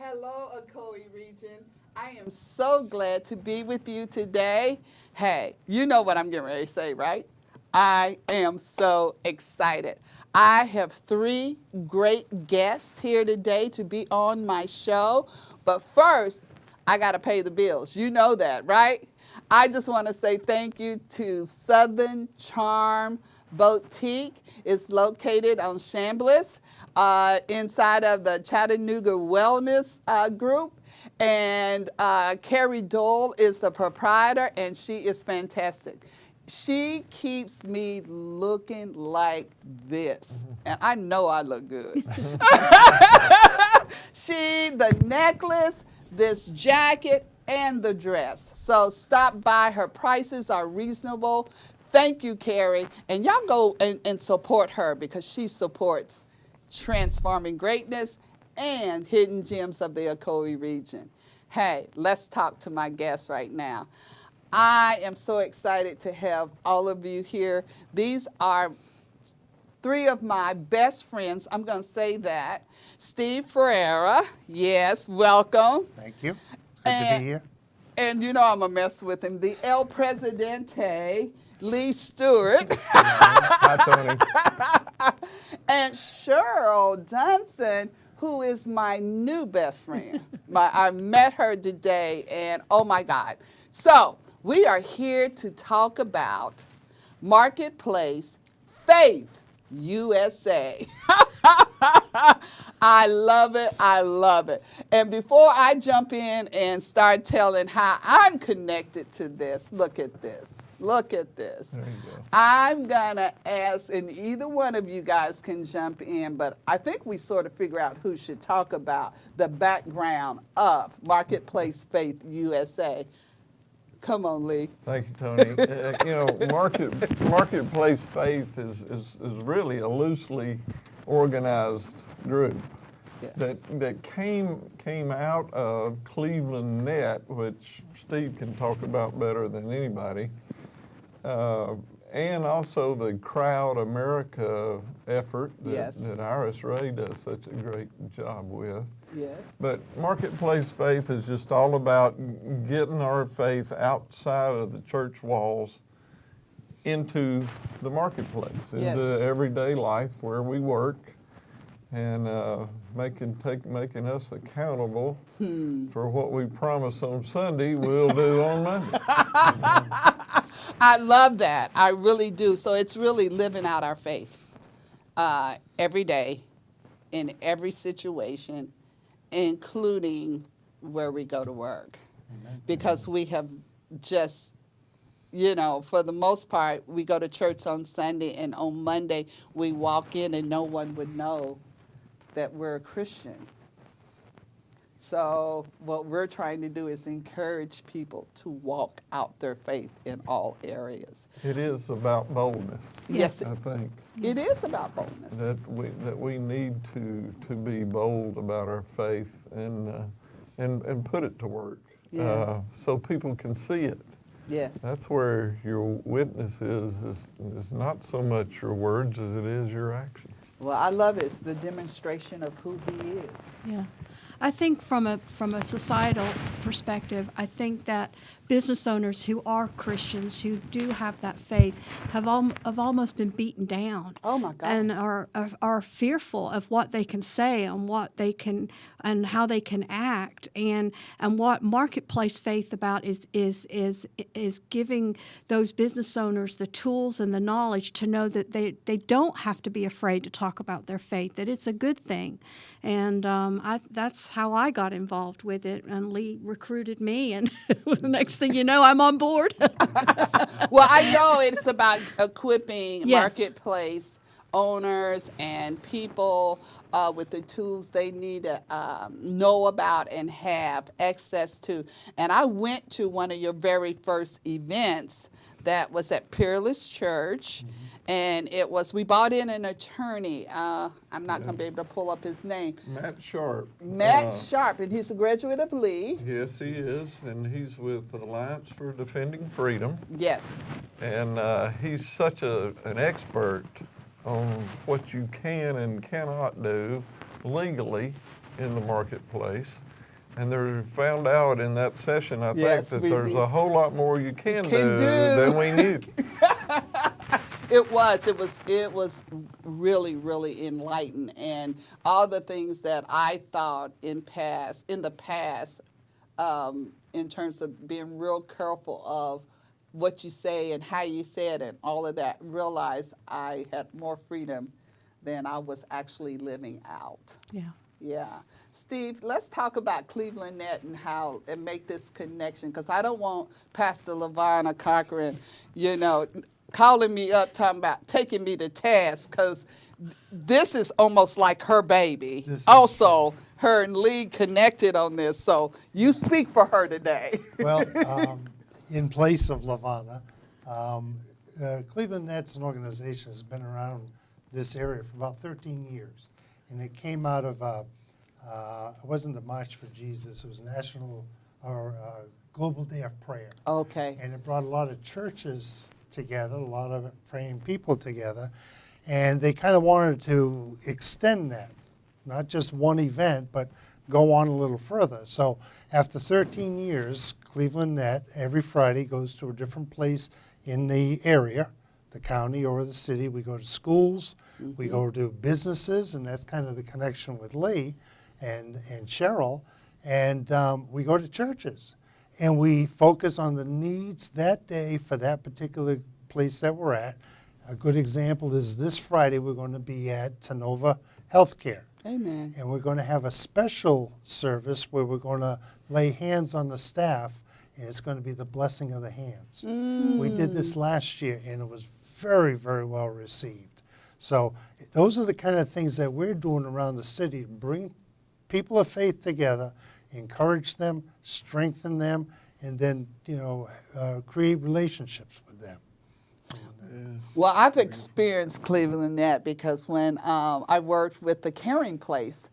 Hello, Ocoee region. I am so glad to be with you today. Hey, you know what I'm getting ready to say, right? I am so excited. I have three great guests here today to be on my show. But first, I got to pay the bills. You know that, right? I just want to say thank you to Southern Charm Boutique. It's located on Chambliss, inside of the Chattanooga Wellness Group. And Carrie Dole is the proprietor, and she is fantastic. She keeps me looking like this, and I know I look good. The necklace, this jacket, and the dress. So stop by. Her prices are reasonable. Thank you, Carrie. And y'all go and support her because she supports transforming greatness and hidden gems of the Ocoee region. Hey, let's talk to my guest right now. I am so excited to have all of you here. These are three of my best friends. I'm going to say that. Steve Ferreira, yes, welcome. Thank you. Good to be here. And you know I'm going to mess with him. The El Presidente, Lee Stewart. Hi, Tony. And Cheryl Dunson, who is my new best friend. I met her today, and oh my God. So we are here to talk about Marketplace Faith USA. I love it. I love it. And before I jump in and start telling how I'm connected to this, look at this. Look at this. There you go. I'm going to ask, and either one of you guys can jump in, but I think we sort of figure out who should talk about the background of Marketplace Faith USA. Come on, Lee. Thank you, Tony. Marketplace Faith is really a loosely organized group that came out of Cleveland Net, which Steve can talk about better than anybody, and also the Crowd America effort that Iris Ray does such a great job with. Yes. But Marketplace Faith is just all about getting our faith outside of the church walls into the marketplace, into everyday life where we work, and making us accountable for what we promise on Sunday we'll do on Monday. I love that. I really do. So it's really living out our faith every day, in every situation, including where we go to work. Amen. Because we have just, for the most part, we go to church on Sunday, and on Monday we walk in and no one would know that we're a Christian. So what we're trying to do is encourage people to walk out their faith in all areas. It is about boldness. Yes, I think. It is about boldness. That we need to be bold about our faith and put it to work, so people can see it. Yes. That's where your witness is not so much your words as it is your actions. Well, I love it. It's the demonstration of who he is. Yeah. I think from a societal perspective, I think that business owners who are Christians, who do have that faith, have almost been beaten down. Oh my God! And are fearful of what they can say and what they can and how they can act, and what Marketplace Faith about is giving those business owners the tools and the knowledge to know that they don't have to be afraid to talk about their faith, that it's a good thing, and that's how I got involved with it. And Lee recruited me, and the next thing you know, I'm on board. Well, I know it's about equipping Marketplace owners and people with the tools they need to know about and have access to. And I went to one of your very first events that was at Peerless Church. Mm-hmm. And we brought in an attorney. I'm not going to be able to pull up his name. Matt Sharp. Matt Sharp, and he's a graduate of Lee. Yes, he is, and he's with Alliance for Defending Freedom. Yes. And he's such an expert on what you can and cannot do legally in the marketplace. And they found out in that session, I Yes, think, that we there's did. a whole lot more you can Can do do. than we knew. It was really, really enlightening, and all the things that I thought in the past, in terms of being real careful of what you say and how you say it and all of that, realized I had more freedom than I was actually living out. Yeah. Yeah. Steve, let's talk about Cleveland Net and make this connection, because I don't want Pastor LaVonna Cochran, calling me up talking about taking me to task, because this is almost like her baby. This is Also, her and Lee connected on this, so you speak for her today. Well, in place of LaVonna, Cleveland Net's an organization that's been around this area for about 13 years. And it came out of, it wasn't the March for Jesus, it was National or Global Day of Prayer. Okay. And it brought a lot of churches together, a lot of praying people together. And they kind of wanted to extend that, not just one event, but go on a little further. So after 13 years, Cleveland Net every Friday goes to a different place in the area, the county or the city. We go to schools, we go to businesses, and that's kind of the connection with Lee and Cheryl. And we go to churches, and we focus on the needs that day for that particular place that we're at. A good example is this Friday we're going to be at Tenova Healthcare. Amen. And we're going to have a special service where we're going to lay hands on the staff, and it's going to be the blessing of the hands. We did this last year, and it was very, very well received. So those are the kind of things that we're doing around the city to bring people of faith together, encourage them, strengthen them, and then, create relationships with them. Well, I've experienced Cleveland Net because when I worked with the Caring Place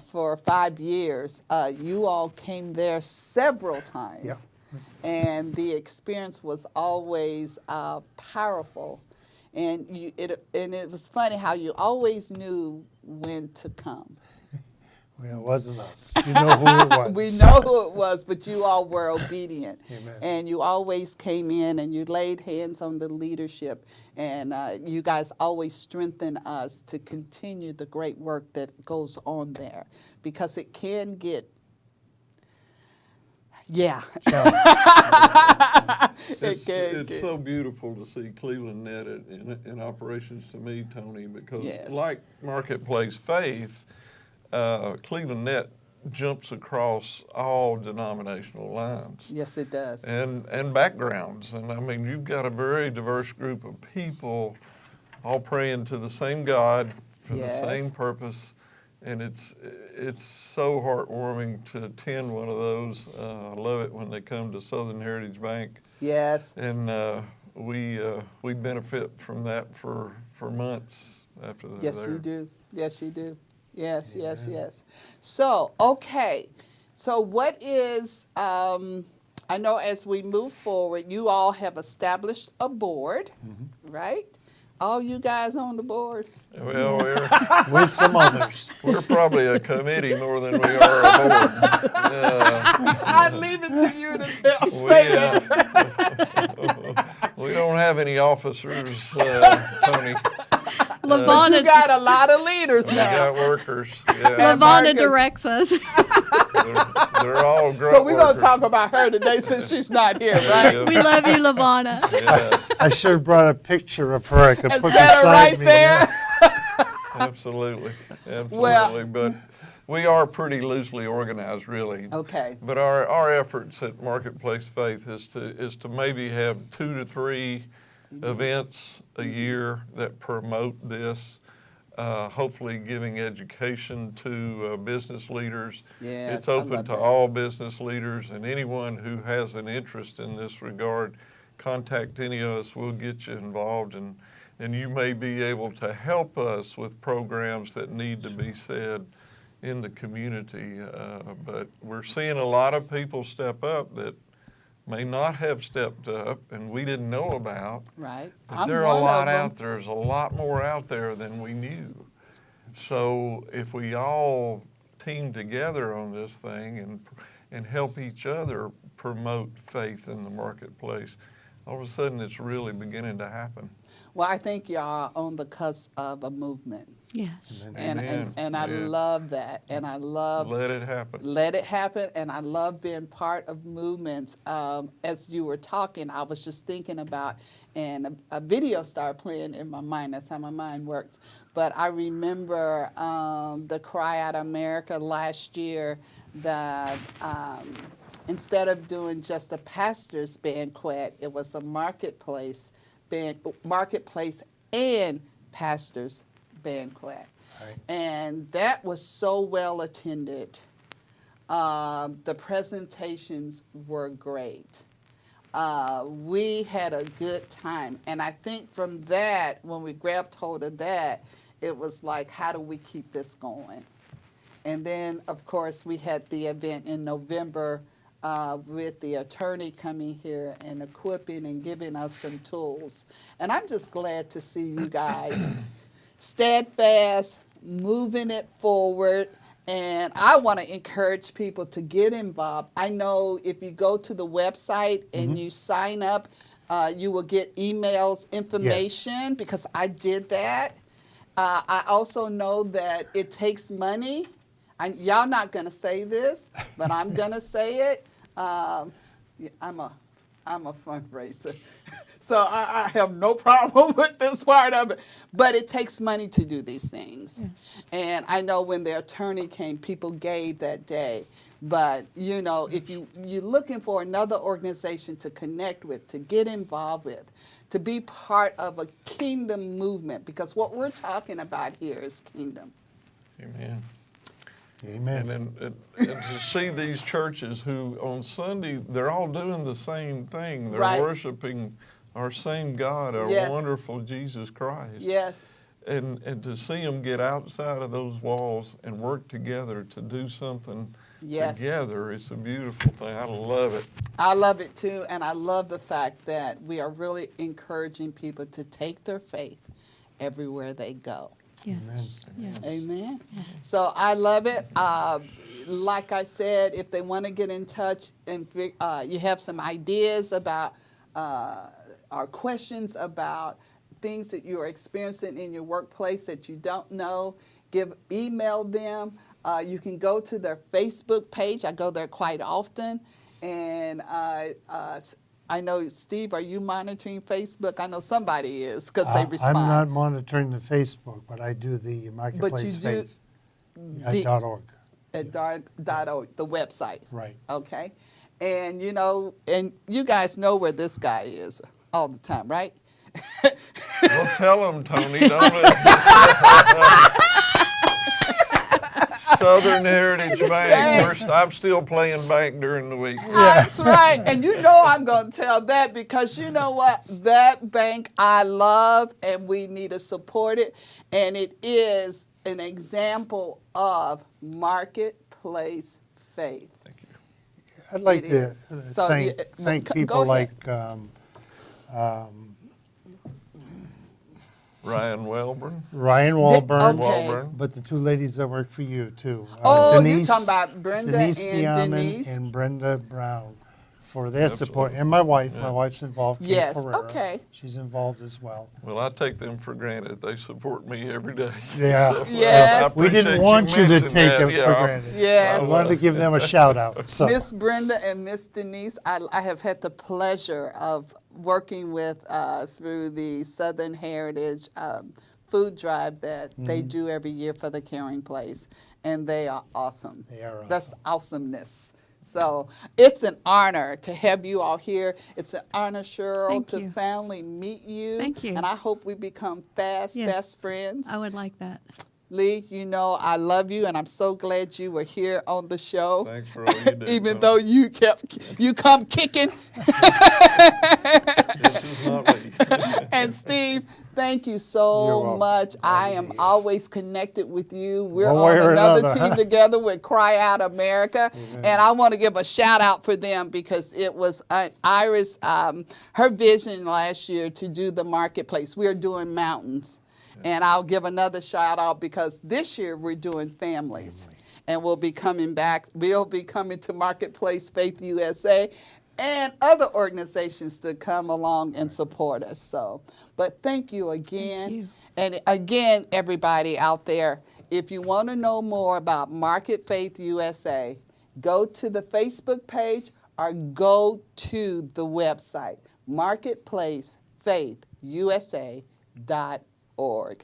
for 5 years, you all came there several times. Yep. And the experience was always powerful. And it was funny how you always knew when to come. Well, it wasn't us. You know who it was. We know who it was, but you all were obedient. Amen. And you always came in and you laid hands on the leadership. And you guys always strengthen us to continue the great work that goes on there. Because it can get, yeah. It's so beautiful to see Cleveland Net in operations to me, Tony, because Yes. like Marketplace Faith, Cleveland Net jumps across all denominational lines Yes, it does. and backgrounds. And I mean, you've got a very diverse group of people all praying to the same God for Yes. the same purpose. And it's so heartwarming to attend one of those. I love it when they come to Southern Heritage Bank. Yes. And we benefit from that for months after they're Yes, there. you do. Yes, you do. Yes, yes, yes. So, okay. So what is, I know as we move forward, you all have established a board, right? All you guys on the board? Well, With some others. we're probably a committee more than we are a board. I'd leave it to you to say that. We don't have any officers, Tony. LaVonna, You got a lot of leaders We now. got workers. Yeah, LaVonna Marcus. directs us. they're all grunt So we're going to workers. talk about her today since she's not here, right? Yeah. We love you, LaVonna. Yeah, I should have brought a picture of her I could And put set her beside right me. there. absolutely. Well- But we are pretty loosely organized, really. Okay. But our efforts at Marketplace Faith is to maybe have 2 to 3 events a year that promote this. Hopefully giving education to business leaders. Yes, It's I open love to that. all business leaders, and anyone who has an interest in this regard, contact any of us. We'll get you involved, and you may be able to help us with programs that need to be said in the community. But we're seeing a lot of people step up that may not have stepped up and we didn't know about. Right. But there are a lot out there. There's a lot more out there than we knew. So if we all team together on this thing and help each other promote faith in the marketplace, all of a sudden it's really beginning to happen. Well, I think y'all are on the cusp of a movement. Yes. Amen. And I Yeah. love that. And I love Let it happen. let it happen. And I love being part of movements. As you were talking, I was just thinking about, and a video started playing in my mind. That's how my mind works. But I remember the Cry Out America last year, that instead of doing just a pastor's banquet, it was a marketplace and pastors banquet. Right. And that was so well attended. The presentations were great. We had a good time. And I think from that, when we grabbed hold of that, it was like, how do we keep this going? And then, of course, we had the event in November with the attorney coming here and equipping and giving us some tools. And I'm just glad to see you guys steadfast, moving it forward. And I want to encourage people to get involved. I know if you go to the website and you sign up, you will get emails, information, because I did that. I also know that it takes money. Y'all not going to say this, but I'm going to say it. I'm a fundraiser. So I have no problem with this part of it. But it takes money to do these things. Yes. And I know when the attorney came, people gave that day. But, you know, if you're looking for another organization to connect with, to get involved with, to be part of a kingdom movement, because what we're talking about here is kingdom. Amen. Amen. And to see these churches who on Sunday, they're all doing the same thing. They're Right. worshiping our same God, our Yes. wonderful Jesus Christ. Yes. And to see them get outside of those walls and work together to do something Yes. together, it's a beautiful thing. I love it. I love it too, and I love the fact that we are really encouraging people to take their faith everywhere they go. Yes. Amen. Yes. Amen. So I love it. Like I said, if they want to get in touch and you have some ideas about or questions about things that you are experiencing in your workplace that you don't know, email them. You can go to their Facebook page. I go there quite often. And I know, Steve, are you monitoring Facebook? I know somebody is because they respond. I'm not monitoring the Facebook, but I do the Marketplace do Faith the- at .org. At .org, the website. Right. Okay. And, you know, and you guys know where this guy is all the time, right? Well, tell them, Tony. Don't let Southern Heritage Bank. I'm still playing bank during the week. That's right. And you know I'm going to tell that because you know what? That bank I love and we need to support it. And it is an example of marketplace faith. Thank you. I'd like It to is. So, thank go people ahead. like Ryan Welburn. Ryan Walburn, Okay. Walburn. but the two ladies that work for you too. Oh, you're Denise, talking about Brenda Denise and Diamond Denise? and Brenda Brown for their support, Absolutely. and my wife. Yeah. My wife's involved. Kate Yes, Ferreira. okay. She's involved as well. Well, I take them for granted. They support me every day. Yeah. So, Yes. I We didn't appreciate want you to mentioning take that. it Yeah, for I'll- granted. Yes. I wanted to give them a shout out. So. Miss Brenda and Miss Denise, I have had the pleasure of working with through the Southern Heritage food drive that they do every year for the Caring Place, and they are awesome. They are That's awesomeness. So it's an honor to have you all here. It's an honor, Cheryl, Thank to you. finally meet you. Thank you. And I hope we become fast, Yes. best friends. I would like that. Lee, you know I love you, and I'm so glad you were here on the show. Thanks for all you do. Even Tony. though you come kicking. This is not me. And Steve, thank you You're so welcome. much. I am always connected with you. We're One way on or another another, team huh? together with Cry Out America. And I want to give a shout out for them because it was Iris, her vision last year to do the marketplace. We are doing mountains. And I'll give another shout out because this year we're doing families. And we'll be coming back. We'll be coming to Marketplace Faith USA and other organizations to come along and support us. So, but thank you again. Thank you. And again, everybody out there, if you want to know more about Market Faith USA, go to the Facebook page or go to the website, marketplacefaithusa.org.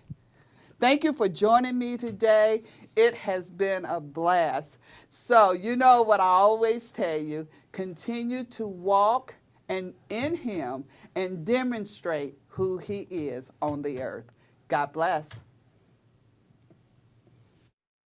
Thank you for joining me today. It has been a blast. So you know what I always tell you, continue to walk and in him and demonstrate who he is on the earth. God bless.